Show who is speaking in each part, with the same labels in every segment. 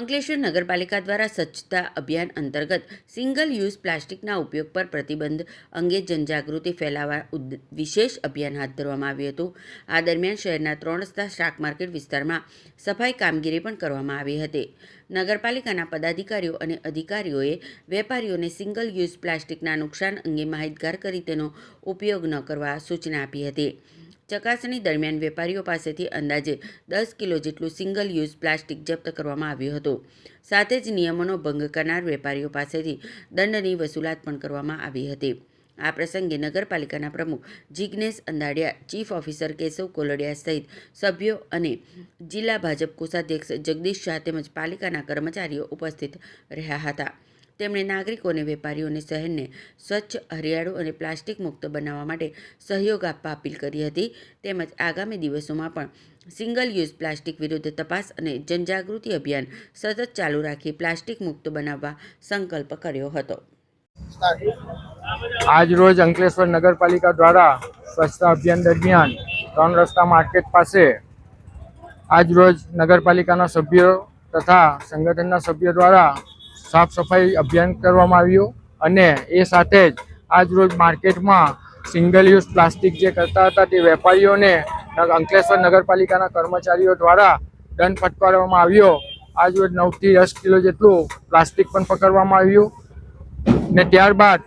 Speaker 1: અંકલેશ્વર નગરપાલિકા દ્વારા સ્વચ્છતા અભિયાન અંતર્ગત સિંગલ યુઝ પ્લાસ્ટિકના ઉપયોગ પર પ્રતિબંધ અંગે જનજાગૃતિ ફેલાવવા વિશેષ અભિયાન હાથ ધરવામાં આવ્યું હતું। આ દરમિયાન શહેરના 3 રસ્તા શાક માર્કેટ વિસ્તારમાં સફાઈ કામગીરી પણ કરવામાં આવી હતી। નગરપાલિકાના પદાધિકારીઓ અને અધિકારીઓએ વેપારીઓને સિંગલ યુઝ પ્લાસ્ટિકના નુકસાન અંગે માહિતગાર કરી તેનો ઉપયોગ ન કરવા સૂચના આપી હતી। ચકાસણી દરમિયાન વેપારીઓ પાસેથી અંદાજે 10 કિલો જેટલું સિંગલ યુઝ પ્લાસ્ટિક જપ્ત કરવામાં આવ્યું હતું। સાથે જ નિયમોનો ભંગ કરનાર વેપારીઓ પાસેથી દંડની વસૂલાત પણ કરવામાં આવી હતી। આ પ્રસંગે નગરપાલિકાના પ્રમુખ જિગ્નેશ અંધાડિયા, ચીફ ઓફિસર કેશવ કોલડિયા સહિત સભ્યો અને જિલ્લા ભાજપ કોષાધ્યક્ષ જગદીશ શાહ તેમજ પાલિકાના કર્મચારીઓ ઉપસ્થિત રહ્યા હતા। તેમણે નાગરિકોને વેપારીઓને શહેરને સ્વચ્છ, હરિયાળું અને પ્લાસ્ટિક મુક્ત બનાવવા માટે સહયોગ આપવા અપીલ કરી હતી। તેમજ આગામી દિવસોમાં પણ સિંગલ યુઝ પ્લાસ્ટિક વિરુદ્ધ તપાસ અને જનજાગૃતિ અભિયાન સતત ચાલુ રાખી પ્લાસ્ટિક મુક્ત બનાવવા સંકલ્પ કર્યો હતો।
Speaker 2: આજ રોજ અંકલેશ્વર નગરપાલિકા દ્વારા સ્વચ્છતા અભિયાન દરમિયાન 3 રસ્તા માર્કેટ પાસે આજ રોજ નગરપાલિકાના સભ્યો તથા સંગઠનના સભ્યો દ્વારા સાફ સફાઈ અભિયાન કરવામાં આવ્યું અને એ સાથે જ આજ રોજ માર્કેટમાં સિંગલ યુઝ પ્લાસ્ટિક જે કરતા હતા તે વેપારીઓને અંકલેશ્વર નગરપાલિકાના કર્મચારીઓ દ્વારા દંડ ફટકારવામાં આવ્યો। આજ રોજ 9 થી 10 કિલો જેટલું પ્લાસ્ટિક પણ પકડવામાં આવ્યું ને ત્યારબાદ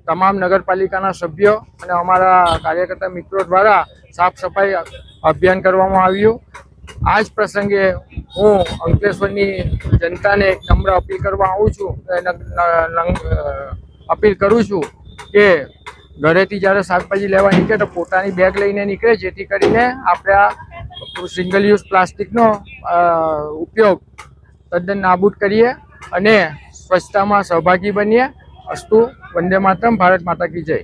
Speaker 2: તમામ નગરપાલિકાના સભ્યો અને અમારા કાર્યકર્તા મિત્રો દ્વારા સાફ સફાઈ અભિયાન કરવામાં આવ્યું। આ જ પ્રસંગે હું અંકલેશ્વરની જનતાને એક નમ્ર અપીલ કરવા અપીલ કરું છું કે ઘરેથી જ્યારે શાકભાજી લેવા નીકળે તો પોતાની બેગ લઈને નીકળે, જેથી કરીને આપણે આ સિંગલ યુઝ પ્લાસ્ટિકનો ઉપયોગ તદ્દન નાબૂદ કરીએ અને સ્વચ્છતામાં સહભાગી બનીએ। અસ્તુ, વંદે માતરમ, ભારત માતા કી જય।